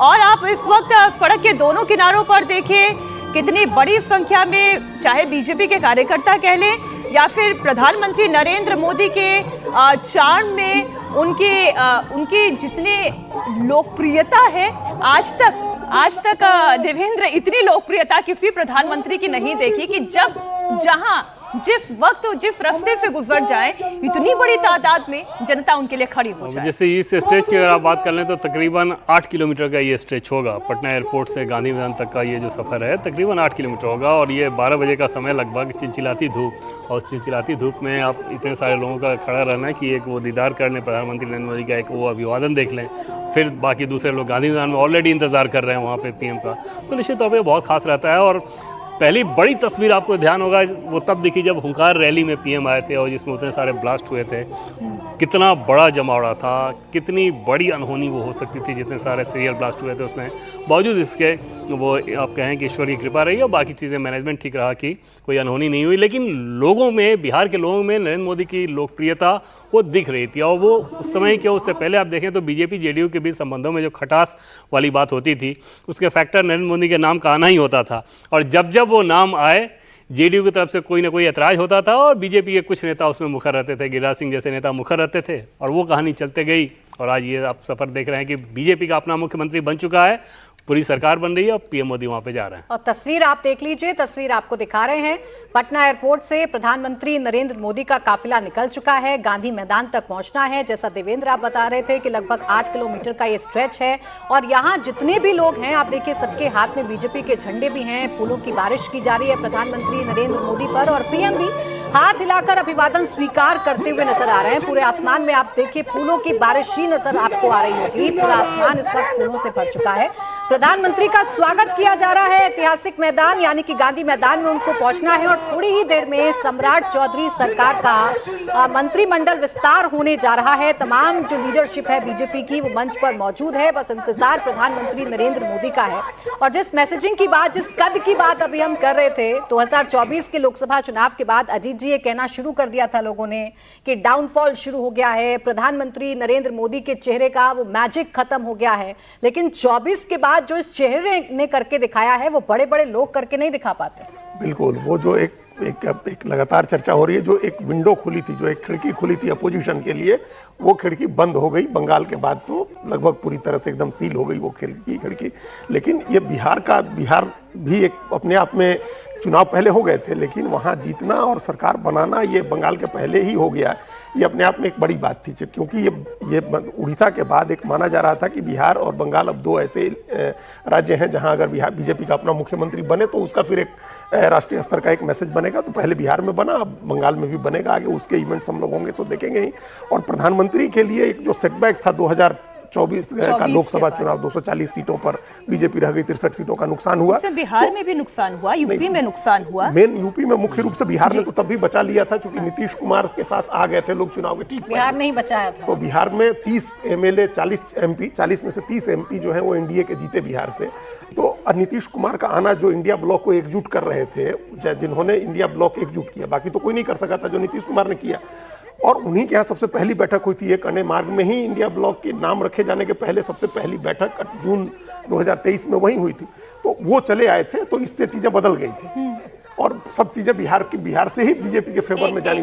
और आप इस वक्त सड़क के दोनों किनारों पर देखें कितनी बड़ी संख्या में चाहे बीजेपी के कार्यकर्ता कह लें या फिर प्रधानमंत्री नरेंद्र मोदी के चार्म में उनकी जितनी लोकप्रियता है आज तक देवेंद्र इतनी लोकप्रियता किसी प्रधानमंत्री की नहीं देखी कि जहां जिस वक्त जिस रास्ते से गुजर जाए इतनी बड़ी तादाद में जनता उनके लिए खड़ी हो जाए। जैसे इस स्ट्रेच की अगर आप बात कर लें तो तकरीबन 8 किलोमीटर का ये स्ट्रेच होगा। पटना एयरपोर्ट से गांधी मैदान तक का ये जो सफ़र है तकरीबन 8 किलोमीटर होगा और ये 12 बजे का समय लगभग चिलचिलाती धूप, और चिलचिलाती धूप में आप इतने सारे लोगों का खड़ा रहना है कि एक वो दीदार कर लें प्रधानमंत्री नरेंद्र मोदी का, एक वो अभिवादन देख लें, फिर बाकी दूसरे लोग गांधी मैदान में ऑलरेडी इंतज़ार कर रहे हैं वहाँ पर PM का, तो निश्चित तौर पर बहुत खास रहता है। और पहली बड़ी तस्वीर आपको ध्यान होगा वो तब दिखी जब हुंकार रैली में PM आए थे और जिसमें उतने सारे ब्लास्ट हुए थे। कितना बड़ा जमावड़ा था, कितनी बड़ी अनहोनी वो हो सकती थी, जितने सारे सीरियल ब्लास्ट हुए थे उसमें। बावजूद इसके वो आप कहें कि ईश्वर की कृपा रही और बाकी चीज़ें मैनेजमेंट ठीक रहा कि कोई अनहोनी नहीं हुई, लेकिन लोगों में, बिहार के लोगों में नरेंद्र मोदी की लोकप्रियता वो दिख रही थी। और वो उस समय क्यों, उससे पहले आप देखें तो बीजेपी JDU के बीच संबंधों में जो खटास वाली बात होती थी उसके फैक्टर नरेंद्र मोदी के नाम का आना ही होता था। और जब वो नाम आए JDU की तरफ से कोई ना कोई ऐतराज होता था और बीजेपी के कुछ नेता उसमें मुखर रहते थे, गिरिराज सिंह जैसे नेता मुखर रहते थे, और वो कहानी चलते गई। और आज ये आप सफ़र देख रहे हैं कि बीजेपी का अपना मुख्यमंत्री बन चुका है, पूरी सरकार बन रही है और PM मोदी वहां पे जा रहे हैं। और तस्वीर आप देख लीजिए, तस्वीर आपको दिखा रहे हैं। पटना एयरपोर्ट से प्रधानमंत्री नरेंद्र मोदी का काफिला निकल चुका है, गांधी मैदान तक पहुंचना है। जैसा देवेंद्र आप बता रहे थे कि लगभग 8 किलोमीटर का ये स्ट्रेच है और यहाँ जितने भी लोग हैं आप देखिए सबके हाथ में बीजेपी के झंडे भी हैं, फूलों की बारिश की जा रही है प्रधानमंत्री नरेंद्र मोदी पर, और PM भी हाथ हिलाकर अभिवादन स्वीकार करते हुए नजर आ रहे हैं। पूरे आसमान में आप देखिए फूलों की बारिश ही नजर आपको आ रही होगी, पूरा आसमान इस वक्त फूलों से भर चुका है। प्रधानमंत्री का स्वागत किया जा रहा है ऐतिहासिक मैदान यानी कि गांधी मैदान में उनको पहुंचना है और थोड़ी ही देर में सम्राट चौधरी सरकार का मंत्रिमंडल विस्तार होने जा रहा है। तमाम जो लीडरशिप है बीजेपी की वो मंच पर मौजूद है, बस इंतजार प्रधानमंत्री नरेंद्र मोदी का है। और जिस मैसेजिंग की बात, जिस कद की बात अभी हम कर रहे थे, 2024 के लोकसभा चुनाव के बाद अजीत जी ये कहना शुरू कर दिया था लोगों ने कि डाउनफॉल शुरू हो गया है, प्रधानमंत्री नरेंद्र मोदी के चेहरे का वो मैजिक खत्म हो गया है। लेकिन 24 के बाद जो इस चेहरे ने करके दिखाया है वो बड़े बड़े लोग करके नहीं दिखा पाते। बिल्कुल, वो जो एक लगातार चर्चा हो रही है, जो एक विंडो खुली थी, जो एक खिड़की खुली थी अपोजिशन के लिए, वो खिड़की बंद हो गई। बंगाल के बाद तो लगभग पूरी तरह से एकदम सील हो गई वो खिड़की। लेकिन ये बिहार भी एक अपने आप में, चुनाव पहले हो गए थे लेकिन वहाँ जीतना और सरकार बनाना ये बंगाल के पहले ही हो गया। ये अपने आप में एक बड़ी बात थी, क्योंकि ये उड़ीसा के बाद एक माना जा रहा था कि बिहार और बंगाल अब दो ऐसे राज्य हैं जहां अगर बिहार बीजेपी का अपना मुख्यमंत्री बने तो उसका फिर एक राष्ट्रीय स्तर का एक मैसेज बनेगा। तो पहले बिहार में बना, अब बंगाल में भी बनेगा, आगे उसके इवेंट्स हम लोग होंगे तो देखेंगे ही। और प्रधानमंत्री के लिए एक जो सेटबैक था 2024 का लोकसभा चुनाव, 240 सीटों पर बीजेपी रह गई, 63 सीटों का नुकसान हुआ। बिहार में भी नुकसान हुआ, यूपी में नुकसान हुआ। मेन यूपी में मुख्य रूप से, बिहार ने तो तब भी बचा लिया था क्योंकि नीतीश कुमार के साथ आ गए थे लोग चुनाव के ठीक। बिहार नहीं बचाया था। तो बिहार में 30 MLA 40 MP, 40 में से 30 MP जो है वो NDA के जीते बिहार से। तो नीतीश कुमार का आना जो इंडिया ब्लॉक को एकजुट कर रहे थे, जिन्होंने इंडिया ब्लॉक एकजुट किया, बाकी तो कोई नहीं कर सका था जो नीतीश कुमार ने किया। और उन्हीं के यहाँ सबसे पहली बैठक हुई थी, एक अन्य मार्ग में ही इंडिया ब्लॉक के नाम रखे जाने के पहले सबसे पहली बैठक जून 2023 में वहीं हुई थी। तो वो चले आए थे, तो इससे चीजें बदल गई थी और सब चीजें बिहार से ही बीजेपी के फेवर में जानी।